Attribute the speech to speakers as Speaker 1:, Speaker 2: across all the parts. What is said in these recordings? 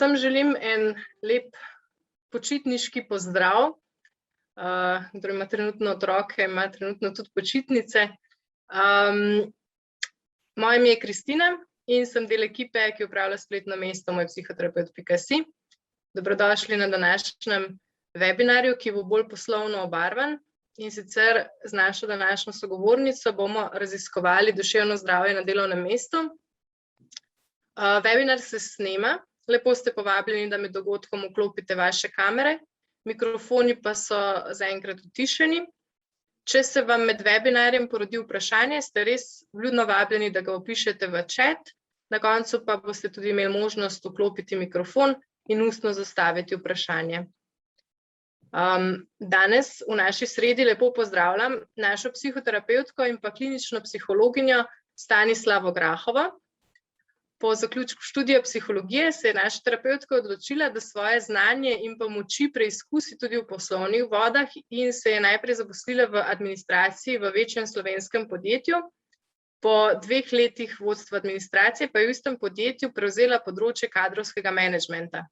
Speaker 1: Vsem želim en lep počitniški pozdrav. Kdor ima trenutno otroke, ima trenutno tudi počitnice. Moje ime je Kristina in sem del ekipe, ki upravlja spletno mesto mojpsihoterapeut.si. Dobrodošli na današnjem webinarju, ki bo bolj poslovno obarvan. In sicer z našo današnjo sogovornico bomo raziskovali duševno zdravje na delovnem mestu. Webinar se snema. Lepo ste povabljeni, da med dogodkom vklopite vaše kamere, mikrofoni pa so zaenkrat utišeni. Če se vam med webinarjem porodi vprašanje, ste res vljudno vabljeni, da ga vpišete v chat, na koncu pa boste tudi imeli možnost vklopiti mikrofon in ustno zastaviti vprašanje. Danes v naši sredi lepo pozdravljam našo psihoterapevtko in pa klinično psihologinjo Stanislavo Grahovo. Po zaključku študija psihologije se je naša terapevtka odločila, da svoje znanje in pa moči preizkusi tudi v poslovnih vodah in se je najprej zaposlila v administraciji v večjem slovenskem podjetju. Po 2 letih vodstva administracije pa je v istem podjetju prevzela področje kadrovskega menedžmenta.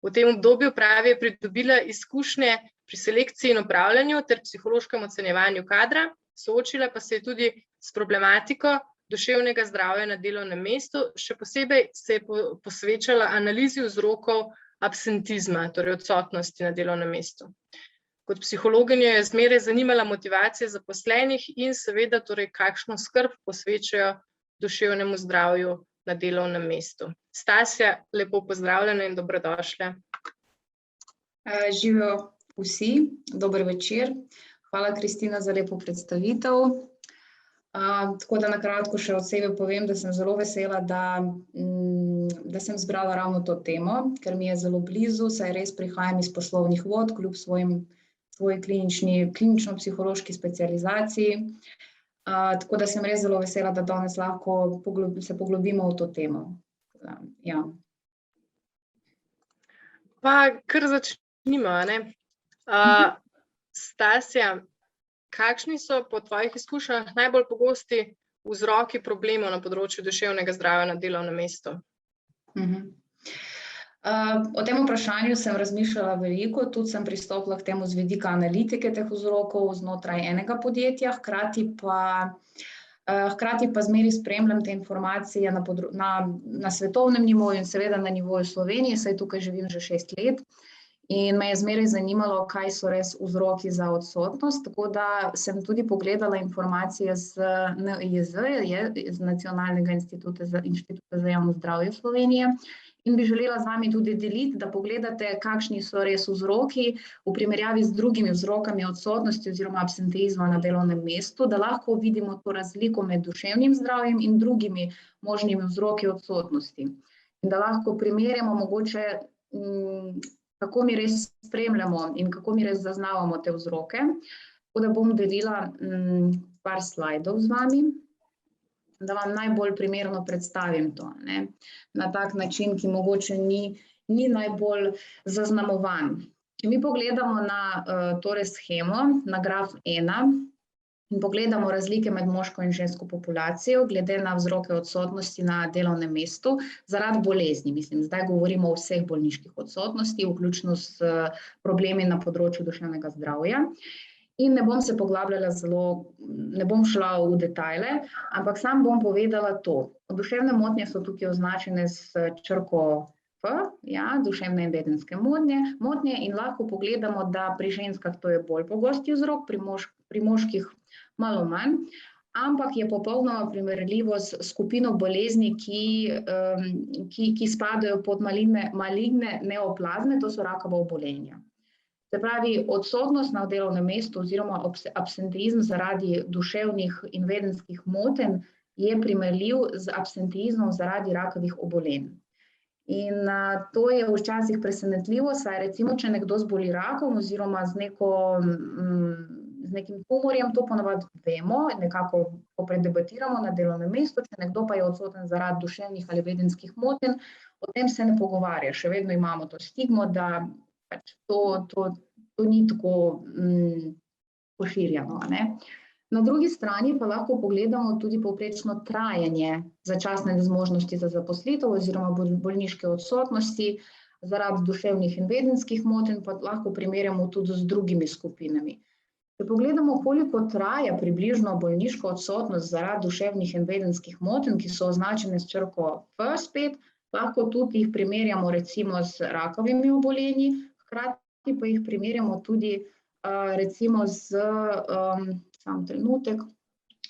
Speaker 1: V tem obdobju, pravi, je pridobila izkušnje pri selekciji in upravljanju ter psihološkem ocenjevanju kadra, soočila pa se je tudi s problematiko duševnega zdravja na delovnem mestu, še posebej se je posvečala analizi vzrokov absentizma, torej odsotnosti na delovnem mestu. Kot psihologinjo je zmeraj zanimala motivacija zaposlenih in seveda torej kakšno skrb posvečajo duševnemu zdravju na delovnem mestu. Stasja, lepo pozdravljena in dobrodošla.
Speaker 2: Živijo vsi, dober večer. Hvala, Kristina, za lepo predstavitev. Tako da na kratko še od sebe povem, da sem zelo vesela, da sem zbrala ravno to temo, ker mi je zelo blizu, saj res prihajam iz poslovnih vod, kljub svoji klinično-psihološki specializaciji. Tako da sem res zelo vesela, da danes lahko se poglobimo v to temo. Ja.
Speaker 1: Pa kar začnimo, ne? Stasja, kakšni so po tvojih izkušnjah najbolj pogosti vzroki problemov na področju duševnega zdravja na delovnem mestu?
Speaker 2: O tem vprašanju sem razmišljala veliko, tudi sem pristopila k temu z vidika analitike teh vzrokov znotraj enega podjetja, hkrati pa zmeraj spremljam te informacije na svetovnem nivoju in seveda na nivoju Slovenije, saj tukaj živim že 6 let. In me je zmeraj zanimalo, kaj so res vzroki za odsotnost, tako da sem tudi pogledala informacije z NIJZ, z Nacionalnega inštituta za javno zdravje Slovenije, in bi želela z vami tudi deliti, da pogledate, kakšni so res vzroki v primerjavi z drugimi vzrokami odsotnosti oziroma absentizma na delovnem mestu, da lahko vidimo to razliko med duševnim zdravjem in drugimi možnimi vzroki odsotnosti. In da lahko primerjamo mogoče kako mi res spremljamo in kako mi res zaznavamo te vzroke. Tako da bom delila par slajdov z vami, da vam najbolj primerno predstavim to, ne? Na tak način, ki mogoče ni najbolj zaznamovan. Če mi pogledamo na torej shemo, na graf 1, in pogledamo razlike med moško in žensko populacijo, glede na vzroke odsotnosti na delovnem mestu, zaradi bolezni, mislim, zdaj govorimo o vseh bolniških odsotnosti, vključno s problemi na področju duševnega zdravja. In ne bom se poglabljala ne bom šla v detajle, ampak sam bom povedala to. Duševne motnje so tukaj označene s črko F, ja, duševne in vedenjske motnje, in lahko pogledamo, da pri ženskah to je bolj pogosti vzrok, pri moških malo manj, ampak je popolnoma primerljivo s skupino bolezni, ki spadajo pod maligne neoplazme, to so rakava obolenja. Se pravi, odsotnost na delovnem mestu oziroma absentizem zaradi duševnih in vedenjskih motenj je primerljiv z absentizmom zaradi rakavih obolenj. In to je včasih presenetljivo, saj recimo, če nekdo zboli rakom oziroma z nekim tumorjem, to ponavadi vemo, nekako predebatiramo na delovnem mestu, če nekdo pa je odsoten zaradi duševnih ali vedenjskih motenj, o tem se ne pogovarja, še vedno imamo to stigmo, da to ni tako poširjeno, ne. Na drugi strani pa lahko pogledamo tudi povprečno trajanje začasne nezmožnosti za zaposlitev oziroma bolniške odsotnosti zaradi duševnih in vedenskih motenj, pa lahko primerjamo tudi z drugimi skupinami. Če pogledamo, koliko traja približno bolniška odsotnost zaradi duševnih in vedenskih motenj, ki so označene s črko F spet, lahko tudi jih primerjamo recimo z rakavimi obolenji, hkrati pa jih primerjamo tudi recimo z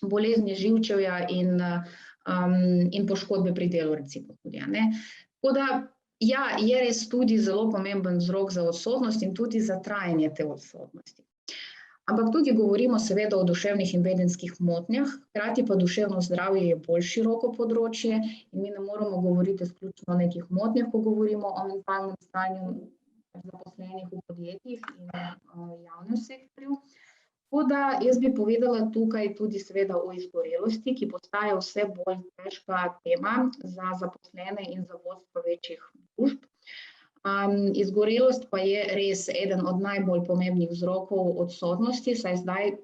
Speaker 2: bolezni živčevja in poškodbe pri delu recimo tudi. Tako da, ja, je res tudi zelo pomemben vzrok za odsotnost in tudi za trajanje te odsotnosti. Ampak tukaj govorimo seveda o duševnih in vedenskih motnjah, hkrati pa duševno zdravje je bolj široko področje in mi ne moremo govoriti izključno o nekih motnjah, ko govorimo o mentalnem stanju zaposlenih v podjetjih in javnem sektorju. Tako da jaz bi povedala tukaj tudi seveda o izgorelosti, ki postaja vse bolj težka tema za zaposlene in za vodstvo večjih družb. Izgorelost pa je res eden od najbolj pomembnih vzrokov odsotnosti, saj zdaj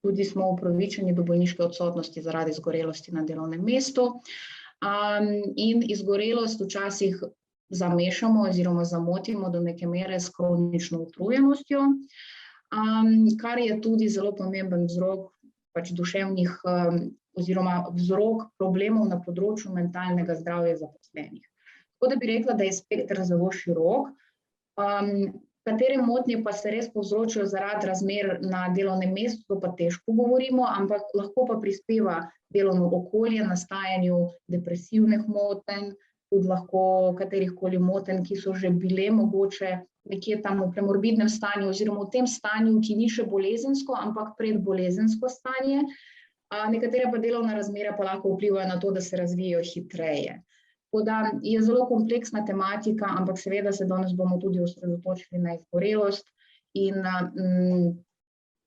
Speaker 2: tudi smo upravičeni do bolniške odsotnosti zaradi izgorelosti na delovnem mestu. In izgorelost včasih zamešamo oziroma zamotimo do neke mere s kronično utrujenostjo, kar je tudi zelo pomemben vzrok duševnih oziroma vzrok problemov na področju mentalnega zdravja zaposlenih. Tako da bi rekla, da je spekter zelo širok, katere motnje pa se res povzročijo zaradi razmer na delovnem mestu, to pa težko govorimo, ampak lahko pa prispeva delovno okolje nastajanju depresivnih motenj, tudi lahko katerihkoli motenj, ki so že bile mogoče nekje tam v premorbidnem stanju oziroma v tem stanju, ki ni še bolezensko, ampak predbolezensko stanje. Nekatere pa delovne razmere pa lahko vplivajo na to, da se razvijajo hitreje. Tako da je zelo kompleksna tematika, ampak seveda se danes bomo tudi osredotočili na izgorelost in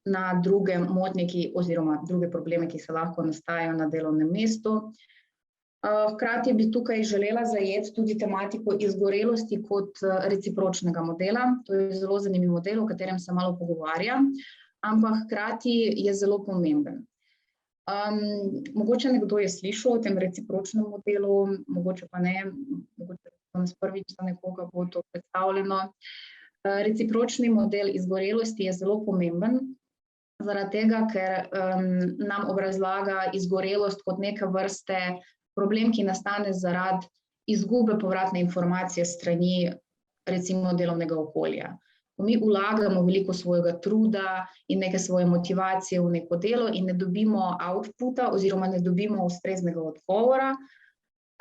Speaker 2: na druge motnje oziroma druge probleme, ki se lahko nastajajo na delovnem mestu. Hkrati bi tukaj želela zajeti tudi tematiko izgorelosti kot recipročnega modela. To je zelo zanimiv model, o katerem se malo pogovarjam, ampak hkrati je zelo pomemben. Mogoče nekdo je slišal o tem recipročnem modelu, mogoče pa ne, mogoče danes prvič za nekoga bo to predstavljeno. Recipročni model izgorelosti je zelo pomemben, zaradi tega, ker nam obrazlaga izgorelost kot neke vrste problem, ki nastane zaradi izgube povratne informacije strani recimo delovnega okolja. Mi vlagamo veliko svojega truda in neke svoje motivacije v neko delo in ne dobimo outputa oziroma ne dobimo ustreznega odgovora,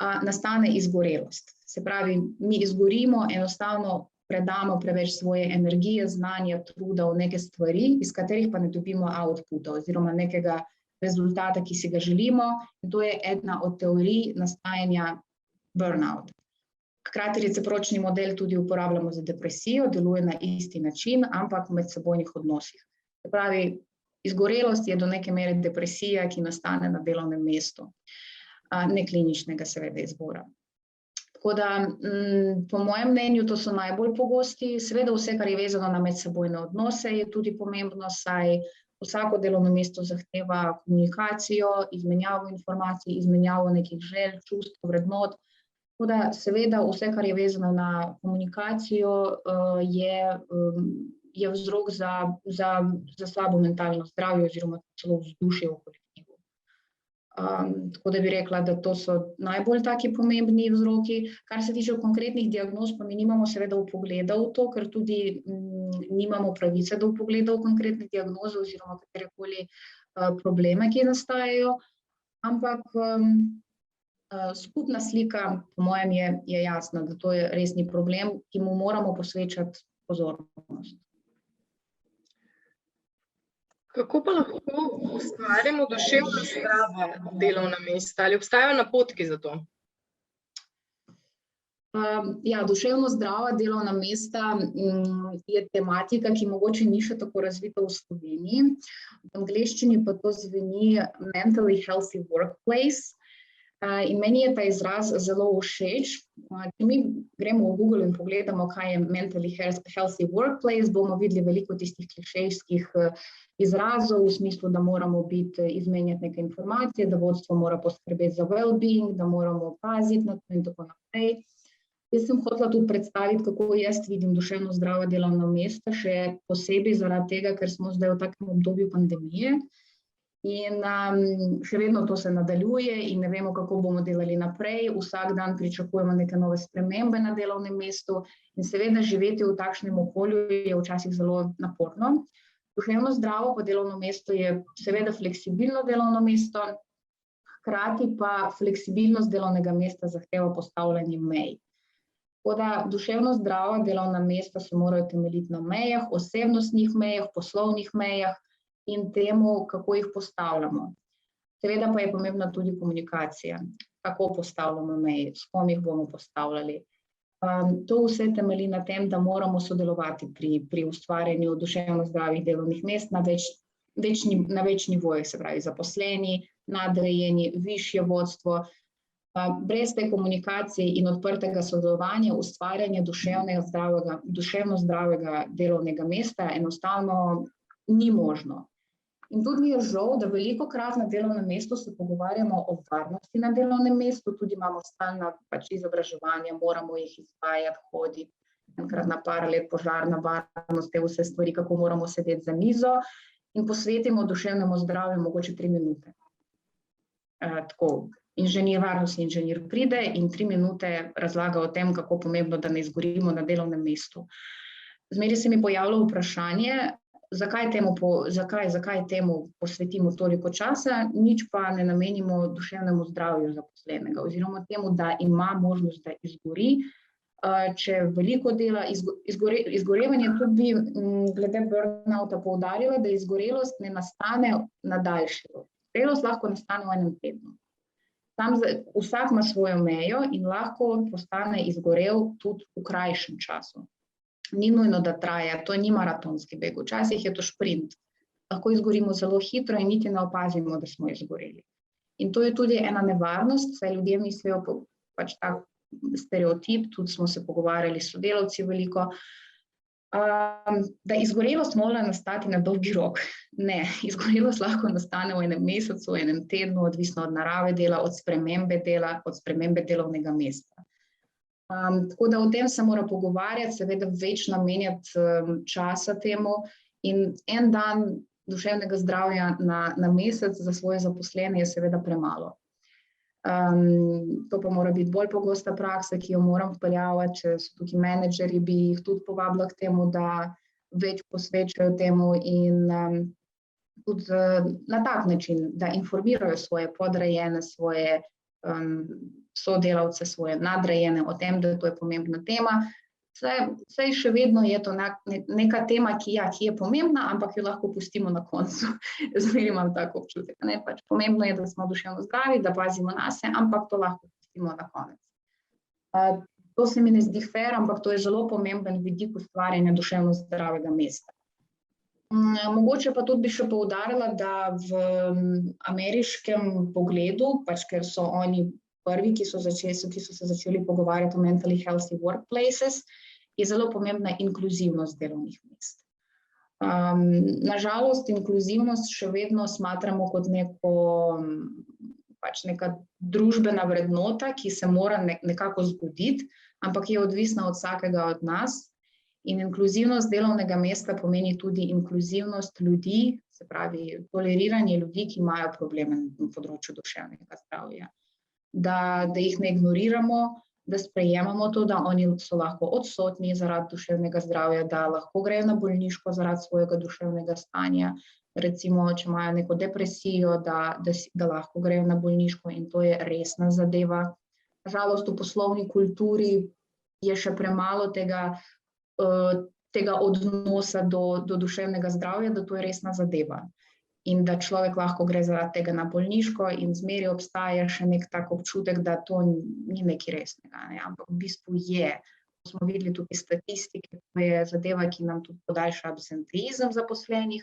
Speaker 2: nastane izgorelost. Se pravi, mi izgorimo, enostavno predamo preveč svoje energije, znanja, truda v neke stvari, iz katerih pa ne dobimo outputa oziroma nekega rezultata, ki si ga želimo, in to je ena od teorij nastajanja burnout. Hkrati recipročni model tudi uporabljamo za depresijo, deluje na isti način, ampak v medsebojnih odnosih. Se pravi, izgorelost je do neke mere depresija, ki nastane na delovnem mestu, ne kliničnega seveda izbora. Tako da, po mojem mnenju, to so najbolj pogosti, seveda vse, kar je vezano na medsebojne odnose, je tudi pomembno, saj vsako delovno mesto zahteva komunikacijo, izmenjavo informacij, izmenjavo nekih želj, čustv, vrednot. Tako da seveda vse, kar je vezano na komunikacijo, je vzrok za slabo mentalno zdravje oziroma celo vzdušje v kolektivu. Tako da bi rekla, da to so najbolj taki pomembni vzroki. Kar se tiče konkretnih diagnoz, pa mi nimamo seveda vpogleda v to, ker tudi nimamo pravice do vpogleda v konkretne diagnoze oziroma katerekoli probleme, ki nastajajo, ampak skupna slika, po mojem, je jasna, da to je resni problem, ki mu moramo posvečati pozornost.
Speaker 1: Kako pa lahko ustvarjamo duševno zdrava delovna mesta? Ali obstajajo napotki za to?
Speaker 2: Ja, duševno zdrava delovna mesta je tematika, ki mogoče ni še tako razvita v Sloveniji. V angleščini pa to zveni mentally healthy workplace. In meni je ta izraz zelo všeč. Če mi gremo v Google in pogledamo, kaj je mentally healthy workplace, bomo videli veliko tistih klišejskih izrazov v smislu, da moramo izmenjati neke informacije, da vodstvo mora poskrbeti za well-being, da moramo paziti na to in tako naprej. Jaz sem hotela tudi predstaviti, kako jaz vidim duševno zdrava delovna mesta, še posebej zaradi tega, ker smo zdaj v takem obdobju pandemije. In še vedno to se nadaljuje in ne vemo, kako bomo delali naprej. Vsak dan pričakujemo neke nove spremembe na delovnem mestu in seveda živeti v takšnem okolju je včasih zelo naporno. Duševno zdravo pa delovno mesto je seveda fleksibilno delovno mesto, hkrati pa fleksibilnost delovnega mesta zahteva postavljanje mej. Tako da duševno zdrava delovna mesta se morajo temeljiti na mejah, osebnostnih mejah, poslovnih mejah, in temu, kako jih postavljamo. Seveda pa je pomembna tudi komunikacija, kako postavljamo meje, s kom jih bomo postavljali. To vse temelji na tem, da moramo sodelovati pri ustvarjanju duševno zdravih delovnih mest na več nivojih, se pravi zaposleni, nadrejeni, višje vodstvo. Brez te komunikacije in odprtega sodelovanja ustvarjanja duševno zdravega delovnega mesta enostavno ni možno. In tudi mi je žal, da velikokrat na delovnem mestu se pogovarjamo o varnosti na delovnem mestu, tudi imamo stalna izobraževanja, moramo jih izvajati, hoditi, enkrat na par let požarna varnost, te vse stvari, kako moramo sedeti za mizo in posvetimo duševnemu zdravju mogoče 3 minute. Tako, varnostni inženir pride in 3 minute razlaga o tem, kako pomembno, da ne izgorimo na delovnem mestu. Zmeraj se mi pojavlja vprašanje, zakaj temu posvetimo toliko časa, nič pa ne namenimo duševnemu zdravju zaposlenega oziroma temu, da ima možnost, da izgori, če veliko dela. Izgorevanje tudi bi glede burnouta poudarila, da izgorelost ne nastane na daljši rok. Izgorelost lahko nastane v enem tednu. Vsak ima svojo mejo in lahko postane izgorel tudi v krajšem času. Ni nujno, da traja, to ni maratonski beg, včasih je to šprint. Lahko izgorimo zelo hitro in niti ne opazimo, da smo izgoreli. In to je tudi ena nevarnost, saj ljudje mislijo, tak stereotip, tudi smo se pogovarjali s sodelavci veliko, da izgorelost mora nastati na dolgi rok. Ne, izgorelost lahko nastane v enem mesecu, v enem tednu, odvisno od narave dela, od spremembe dela, od spremembe delovnega mesta. Tako da o tem se mora pogovarjati, seveda več namenjati časa temu in en dan duševnega zdravja na mesec za svoje zaposlene je seveda premalo. To pa mora biti bolj pogosta praksa, ki jo moram vpeljavati, če so tukaj menedžerji, bi jih tudi povabila k temu, da več posvečajo temu in tudi na tak način, da informirajo svoje podrejene, svoje sodelavce, svoje nadrejene o tem, da to je pomembna tema. Saj še vedno je to neka tema, ki je pomembna, ampak jo lahko pustimo na koncu. Zmeraj imam tako občutek. Pomembno je, da smo duševno zdravi, da pazimo nase, ampak to lahko pustimo na konec. To se mi ne zdi fair, ampak to je zelo pomemben vidik ustvarjanja duševno zdravega mesta. Mogoče pa tudi bi še poudarila, da v ameriškem pogledu, ker so oni prvi, ki so se začeli pogovarjati o mentally healthy workplaces, je zelo pomembna inkluzivnost delovnih mest. Nažalost, inkluzivnost še vedno smatramo kot neka družbena vrednota, ki se mora nekako zgoditi, ampak je odvisna od vsakega od nas. In inkluzivnost delovnega mesta pomeni tudi inkluzivnost ljudi, se pravi toleriranje ljudi, ki imajo probleme na področju duševnega zdravja. Da jih ne ignoriramo, da sprejemamo to, da oni so lahko odsotni zaradi duševnega zdravja, da lahko grejo na bolniško zaradi svojega duševnega stanja. Recimo, če imajo neko depresijo, da lahko grejo na bolniško in to je resna zadeva. Nažalost, v poslovni kulturi je še premalo tega odnosa do duševnega zdravja, da to je resna zadeva. In da človek lahko gre zaradi tega na bolniško in zmeraj obstaja še nek tak občutek, da to ni nekaj resnega, ampak v bistvu je. To smo videli tudi statistike, to je zadeva, ki nam tudi podaljša absenteizem zaposlenih.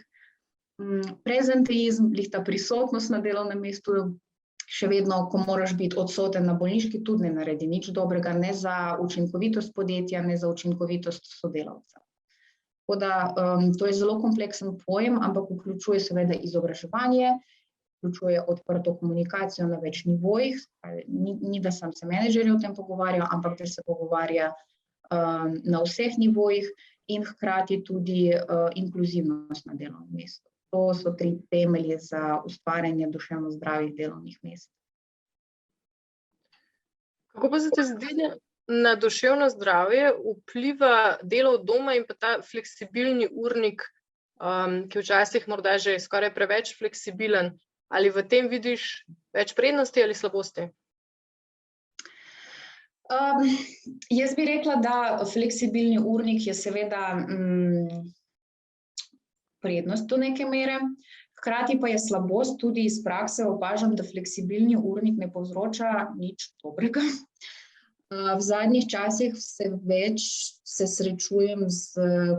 Speaker 2: Prezenteizem, ta prisotnost na delovnem mestu še vedno, ko moraš biti odsoten na bolniški, tudi ne naredi nič dobrega, ne za učinkovitost podjetja, ne za učinkovitost sodelavca. Tako da to je zelo kompleksen pojem, ampak vključuje seveda izobraževanje, vključuje odprto komunikacijo na več nivojih, ni da sam se menedžerji o tem pogovarjajo, ampak da se pogovarja na vseh nivojih in hkrati tudi inkluzivnost na delovnem mestu. To so 3 temelji za ustvarjanje duševno zdravih delovnih mest.
Speaker 1: Kako pa se te zdi, da na duševno zdravje vpliva delo od doma in pa ta fleksibilni urnik, ki včasih morda že skoraj preveč fleksibilen? Ali v tem vidiš več prednosti ali slabosti?
Speaker 2: Jaz bi rekla, da fleksibilni urnik je seveda prednost do neke mere, hkrati pa je slabost, tudi iz prakse opažam, da fleksibilni urnik ne povzroča nič dobrega. V zadnjih časih se srečujem s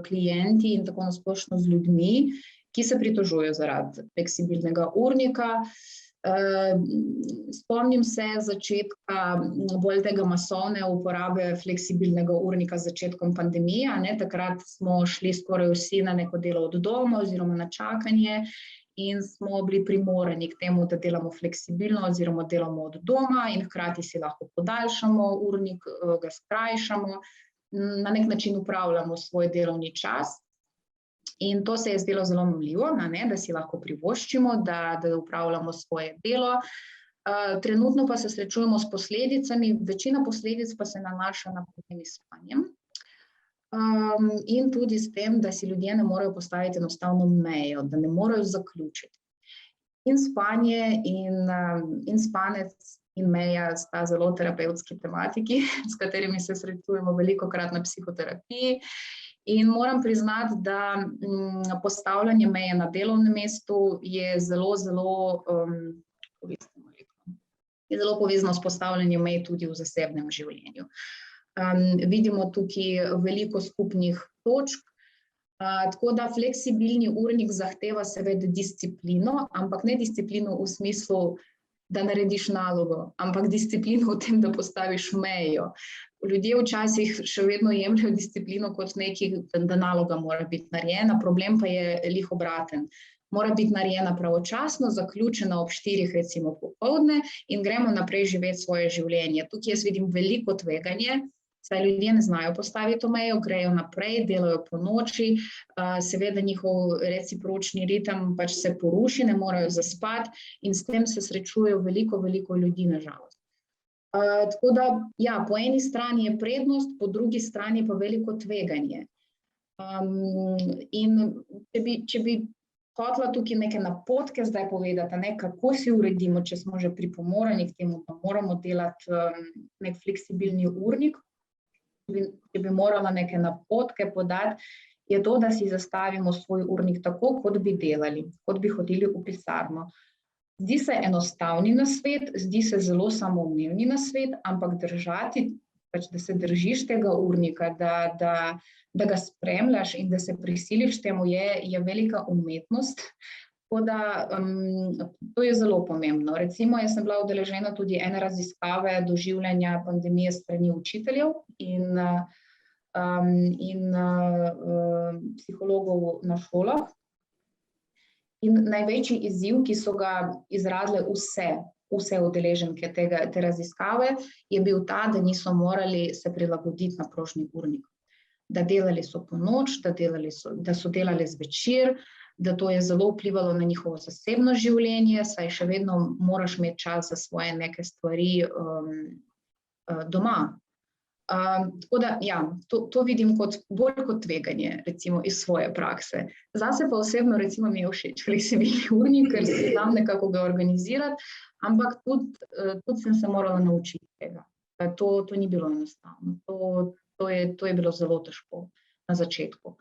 Speaker 2: klienti in tako nasplošno z ljudmi, ki se pritožujejo zaradi fleksibilnega urnika. Spomnim se začetka bolj tega masovne uporabe fleksibilnega urnika z začetkom pandemije, takrat smo šli skoraj vsi na neko delo od doma oziroma na čakanje in smo bili primorani k temu, da delamo fleksibilno oziroma delamo od doma in hkrati si lahko podaljšamo urnik, ga skrajšamo, na nek način upravljamo svoj delovni čas. In to se je zdelo zelo mamljivo, da si lahko privoščimo, da upravljamo svoje delo. Trenutno pa se srečujemo s posledicami, večina posledic pa se nanaša na problemi s spanjem. In tudi s tem, da si ljudje ne morejo postaviti enostavno mejo, da ne morejo zaključiti. In spanje in spanec in meja sta zelo terapevtski tematiki, s katerimi se srečujemo velikokrat na psihoterapiji. In moram priznati, da postavljanje meje na delovnem mestu je zelo povezano s postavljanjem mej tudi v zasebnem življenju. Vidimo tukaj veliko skupnih točk, tako da fleksibilni urnik zahteva seveda disciplino, ampak ne disciplino v smislu, da narediš nalogo, ampak disciplino v tem, da postaviš mejo. Ljudje včasih še vedno jemljajo disciplino kot nekaj, da naloga mora biti narejena, problem pa je glih obraten. Mora biti narejena pravočasno, zaključena ob 4 recimo popoldne in gremo naprej živeti svoje življenje. Tukaj jaz vidim veliko tveganje, saj ljudje ne znajo postaviti mejo, grejo naprej, delajo po noči, seveda njihov recipročni ritem pač se poruši, ne morejo zaspati in s tem se srečujejo veliko ljudi na žalost. Tako da, ja, po eni strani je prednost, po drugi strani pa veliko tveganje. In če bi hotela tukaj neke napotke zdaj povedati, kako si uredimo, če smo že pripomorani k temu, da moramo delati nek fleksibilni urnik, če bi morala neke napotke podati, je to, da si zastavimo svoj urnik tako, kot bi delali, kot bi hodili v pisarno. Zdi se enostavni nasvet, zdi se zelo samoumevni nasvet, ampak držati, pač da se držiš tega urnika, da ga spremljaš in da se prisiliš temu, je velika umetnost. Tako da to je zelo pomembno. Recimo, jaz sem bila udeležena tudi ene raziskave doživljanja pandemije strani učiteljev in psihologov na šolah. In največji izziv, ki so ga izrazile vse udeleženke te raziskave, je bil ta, da niso morali se prilagoditi na prožni urnik. Da delali so po noč, da so delali zvečer, da to je zelo vplivalo na njihovo zasebno življenje, saj še vedno moraš imeti čas za svoje neke stvari doma. Tako da, ja, to vidim bolj kot tveganje, recimo iz svoje prakse. Zase pa osebno, recimo, mi je všeč fleksibilni urnik, ker se znam nekako ga organizirati, ampak tudi sem se morala naučiti tega. To ni bilo enostavno. To je bilo zelo težko na začetku.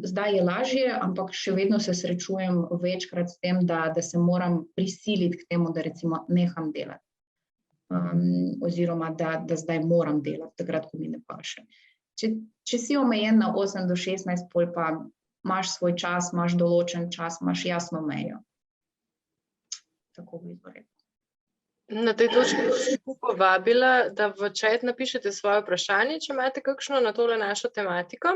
Speaker 2: Zdaj je lažje, ampak še vedno se srečujem večkrat s tem, da se moram prisiliti k temu, da recimo neham delati. Oziroma, da zdaj moram delati, takrat, ko mi ne paše. Če si omejen na 8 do 16, pol pa imaš svoj čas, imaš določen čas, imaš jasno mejo. Tako bi to rekla.
Speaker 1: Na tej točki bi vas povabila, da v chat napišete svoje vprašanje, če imate kakšno na tole našo tematiko.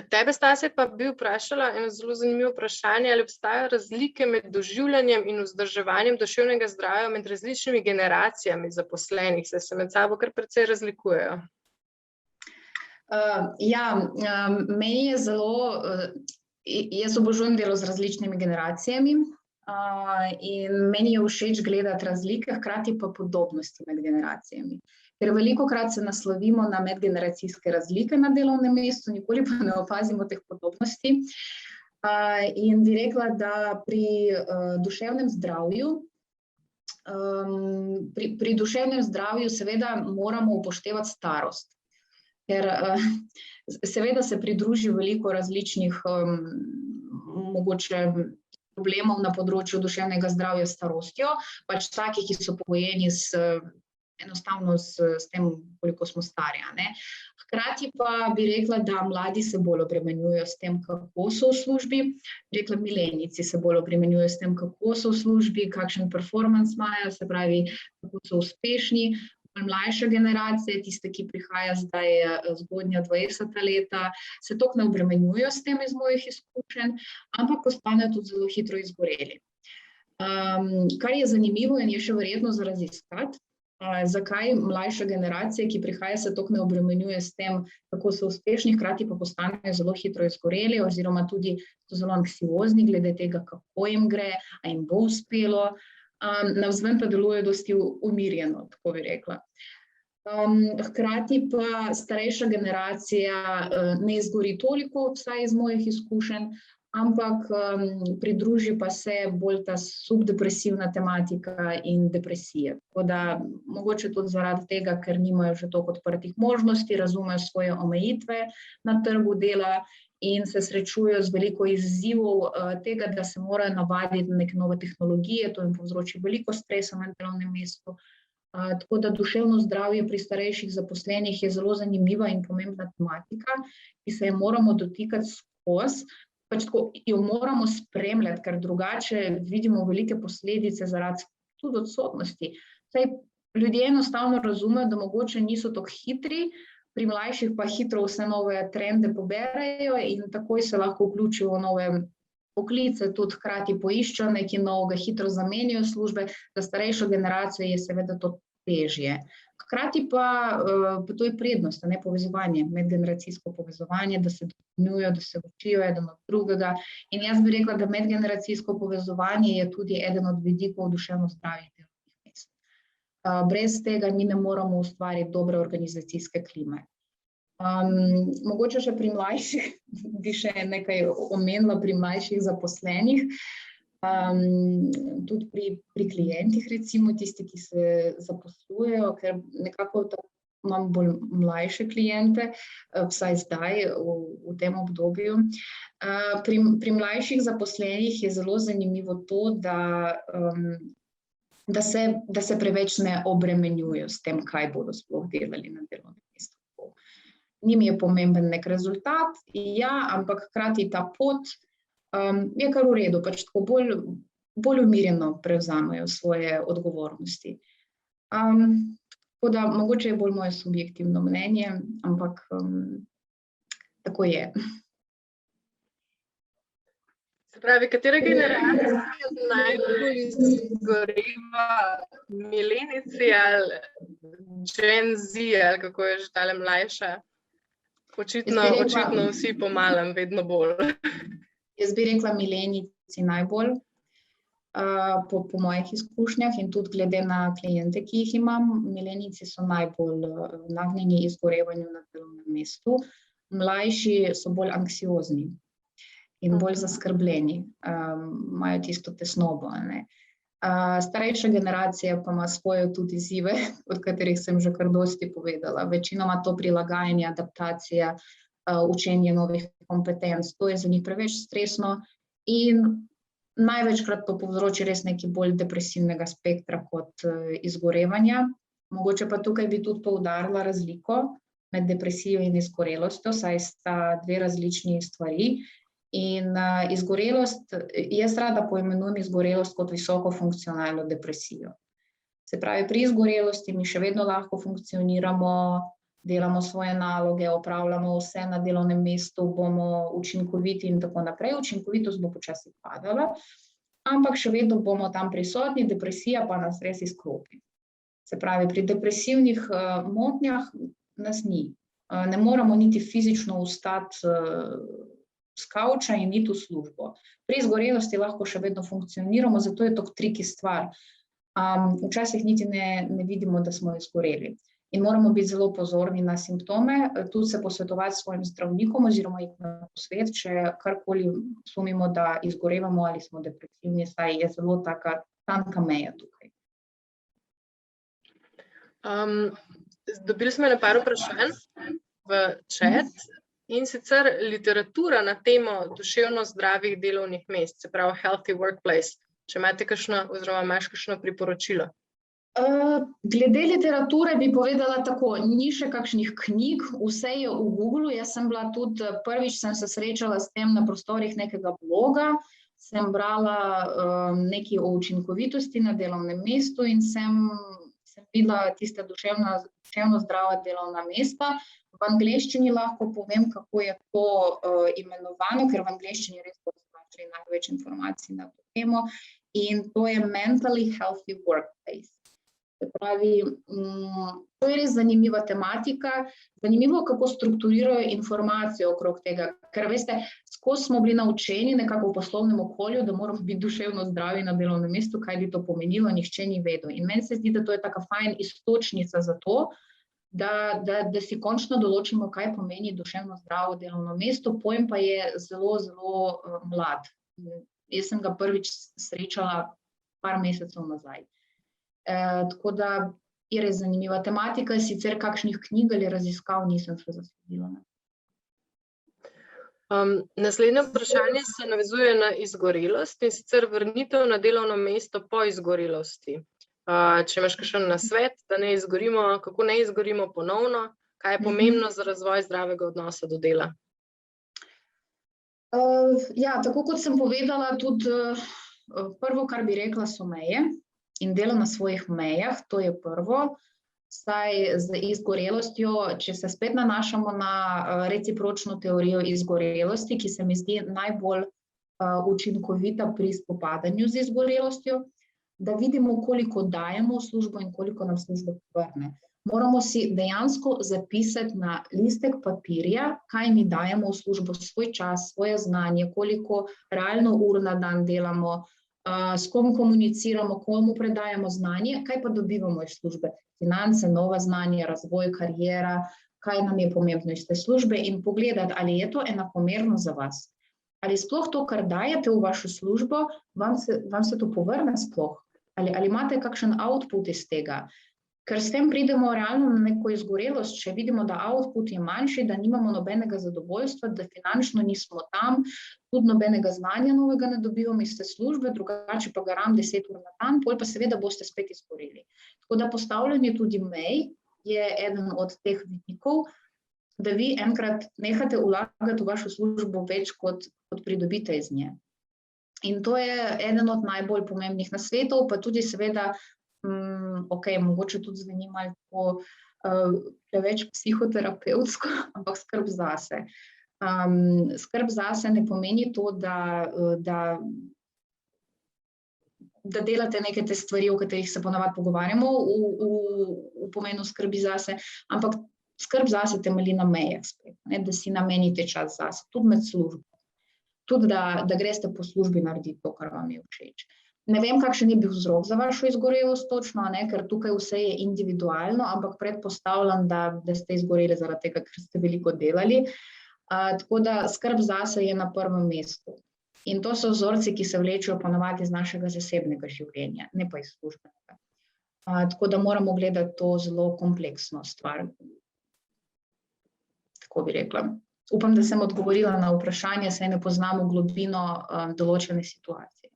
Speaker 1: Tebe, Stasja, pa bi vprašala eno zelo zanimivo vprašanje, ali obstajajo razlike med doživljanjem in vzdrževanjem duševnega zdravja med različnimi generacijami zaposlenih, saj se med sabo kar precej razlikujejo.
Speaker 2: Meni je zelo, jaz obožujem delo z različnimi generacijami in meni je všeč gledati razlike, hkrati pa podobnosti med generacijami. Ker velikokrat se naslovimo na medgeneracijske razlike na delovnem mestu, nikoli pa ne opazimo teh podobnosti. In bi rekla, da pri duševnem zdravju, pri duševnem zdravju seveda moramo upoštevati starost. Ker seveda se pridruži veliko različnih mogoče problemov na področju duševnega zdravja s starostjo, pač taki, ki so pogojeni enostavno s tem, koliko smo stari. Hkrati pa bi rekla, da mladi se bolj obremenjujejo s tem, kako so v službi, rekla milenijci se bolj obremenjujejo s tem, kako so v službi, kakšen performance imajo, se pravi, kako so uspešni. Mlajša generacija, tiste, ki prihaja zdaj zgodnja 20. leta, se toliko ne obremenjujejo s tem iz mojih izkušenj, ampak postanejo tudi zelo hitro izgoreli. Kar je zanimivo in je še verjetno za raziskati, zakaj mlajša generacija, ki prihaja, se toliko ne obremenjuje s tem, kako so uspešni, hkrati pa postanejo zelo hitro izgoreli oziroma tudi so zelo anksiozni glede tega, kako jim gre, a jim bo uspelo. Navzven pa deluje dosti umirjeno, tako bi rekla. Hkrati pa starejša generacija ne izgori toliko, vsaj iz mojih izkušenj, ampak pridruži pa se bolj ta subdepresivna tematika in depresija. Tako da mogoče tudi zaradi tega, ker nimajo že toliko odprtih možnosti, razumejo svoje omejitve na trgu dela in se srečujejo z veliko izzivov tega, da se morajo navaditi na neke nove tehnologije, to jim povzroči veliko stresa na delovnem mestu. Tako da duševno zdravje pri starejših zaposlenih je zelo zanimiva in pomembna tematika, ki se je moramo dotikati skozi, pač tako jo moramo spremljati, ker drugače vidimo velike posledice zaradi tudi odsotnosti. Saj ljudje enostavno razumejo, da mogoče niso tako hitri, pri mlajših pa hitro vse nove trende poberejo in takoj se lahko vključijo v nove poklice, tudi hkrati poiščejo nekaj novega, hitro zamenjajo službe, za starejšo generacijo je seveda to težje. Hkrati pa to je prednost, povezovanje, medgeneracijsko povezovanje, da se dopolnjujejo, da se učijo eden od drugega. In jaz bi rekla, da medgeneracijsko povezovanje je tudi eden od vidikov duševno zdravja delovnih mest. Brez tega mi ne moramo ustvariti dobre organizacijske klime. Mogoče še pri mlajših, bi še nekaj omenila pri mlajših zaposlenih, tudi pri klientih, recimo tisti, ki se zaposlujejo, ker nekako imam bolj mlajše kliente, vsaj zdaj v tem obdobju. Pri mlajših zaposlenih je zelo zanimivo to, da se preveč ne obremenjujejo s tem, kaj bodo sploh delali na delovnem mestu. Njim je pomemben nek rezultat, ja, ampak hkrati ta pot je kar v redu, pač tako bolj umirjeno prevzamejo svoje odgovornosti. Tako da mogoče je bolj moje subjektivno mnenje, ampak tako je.
Speaker 1: Se pravi, katera generacija najbolj izgoreva, milenijci ali Gen Z, ali kako je že tale mlajša? Očitno vsi po malem, vedno bolj.
Speaker 2: Jaz bi rekla milenijci najbolj, po mojih izkušnjah in tudi glede na kliente, ki jih imam. Milenijci so najbolj nagnjeni izgorevanju na delovnem mestu. Mlajši so bolj anksiozni in bolj zaskrbljeni, imajo tisto tesnobo. Starejša generacija pa ima svoje tudi izzive, od katerih sem že kar dosti povedala. Večinoma to prilagajanje, adaptacija, učenje novih kompetenc, to je za njih preveč stresno in največkrat to povzroči res nekaj bolj depresivnega spektra kot izgorevanja. Mogoče pa tukaj bi tudi poudarila razliko med depresijo in izgorelostjo, saj sta dve različni stvari. In izgorelost, jaz rada poimenujem izgorelost kot visoko funkcionalno depresijo. Se pravi, pri izgorelosti mi še vedno lahko funkcioniramo, delamo svoje naloge, opravljamo vse na delovnem mestu, bomo učinkoviti in tako naprej. Učinkovitost bo počasi padala, ampak še vedno bomo tam prisotni, depresija pa nas res izklopi. Se pravi, pri depresivnih motnjah nas ni. Ne moramo niti fizično vstati s kavča in iti v službo. Pri izgorelosti lahko še vedno funkcioniramo, zato je to triki stvar. Včasih niti ne vidimo, da smo izgoreli. In moramo biti zelo pozorni na simptome, tudi se posvetovati s svojim zdravnikom oziroma iti na posvet, če karkoli sumimo, da izgorevamo ali smo depresivni, saj je zelo taka tanka meja tukaj.
Speaker 1: Dobili smo eno par vprašanj v chat. In sicer literatura na temo duševno zdravih delovnih mest, se pravi healthy workplace. Če imate kakšno, oziroma imaš kakšno priporočilo?
Speaker 2: Glede literature bi povedala tako, ni še kakšnih knjig, vse je v Googlu. Jaz sem bila tudi, prvič sem se srečala s tem na prostorih nekega bloga, sem brala nekaj o učinkovitosti na delovnem mestu in sem videla tiste duševno zdrava delovna mesta. V angleščini lahko povem, kako je to imenovano, ker v angleščini res bodo našli največ informacij na to temo, in to je mentally healthy workplace. Se pravi, to je res zanimiva tematika, zanimivo, kako strukturirajo informacijo okrog tega, ker veste, skozi smo bili naučeni nekako v poslovnem okolju, da moramo biti duševno zdravi na delovnem mestu, kaj bi to pomenilo, nihče ni vedel. In meni se zdi, da to je taka fajn iztočnica za to, da si končno določimo, kaj pomeni duševno zdravo delovno mesto, pojem pa je zelo, zelo mlad. Jaz sem ga prvič srečala par mesecev nazaj. Tako da je res zanimiva tematika, sicer kakšnih knjig ali raziskav nisem še zasledila.
Speaker 1: Naslednje vprašanje se navezuje na izgorelost, in sicer vrnitev na delovno mesto po izgorelosti. Če imaš kakšen nasvet, da ne izgorimo, kako ne izgorimo ponovno, kaj je pomembno za razvoj zdravega odnosa do dela?
Speaker 2: Ja, tako kot sem povedala, tudi prvo, kar bi rekla, so meje in delo na svojih mejah, to je prvo. Saj z izgorelostjo, če se spet nanašamo na recipročno teorijo izgorelosti, ki se mi zdi najbolj učinkovita pri spopadanju z izgorelostjo, da vidimo, koliko dajemo v službo in koliko nam služba povrne. Moramo si dejansko zapisati na listek papirja, kaj mi dajemo v službo, svoj čas, svoje znanje, koliko realno ur na dan delamo, s kom komuniciramo, komu predajamo znanje, kaj pa dobivamo iz službe. Finance, nova znanja, razvoj, kariera, kaj nam je pomembno iz te službe in pogledati, ali je to enakomerno za vas. Ali sploh to, kar dajete v vašo službo, vam se to povrne sploh? Ali imate kakšen output iz tega? Ker s tem pridemo realno na neko izgorelost, če vidimo, da output je manjši, da nimamo nobenega zadovoljstva, da finančno nismo tam, tudi nobenega znanja novega ne dobivamo iz te službe, drugače pa garam 10 ur na dan, potem pa seveda boste spet izgoreli. Tako da postavljanje tudi mej je eden od teh vidikov, da vi enkrat nehate vlagati v vašo službo več, kot pridobite iz nje. In to je eden od najbolj pomembnih nasvetov, pa tudi seveda, mogoče tudi zveni malo tako preveč psihoterapevtsko, ampak skrb zase. Skrb zase ne pomeni to, da delate neke te stvari, o katerih se ponavadi pogovarjamo v pomenu skrbi zase, ampak skrb zase temelji na mejah spet, da si namenite čas zase, tudi med službo. Tudi, da greste po službi narediti to, kar vam je všeč. Ne vem, kakšen je bil vzrok za vašo izgorelost točno, ker tukaj vse je individualno, ampak predpostavljam, da ste izgoreli zaradi tega, ker ste veliko delali. Tako da skrb zase je na prvem mestu. In to so vzorci, ki se vlečejo ponavadi iz našega zasebnega življenja, ne pa iz službenega. Tako da moramo gledati to zelo kompleksno stvar. Tako bi rekla. Upam, da sem odgovorila na vprašanje, saj ne poznamo globino določene situacije.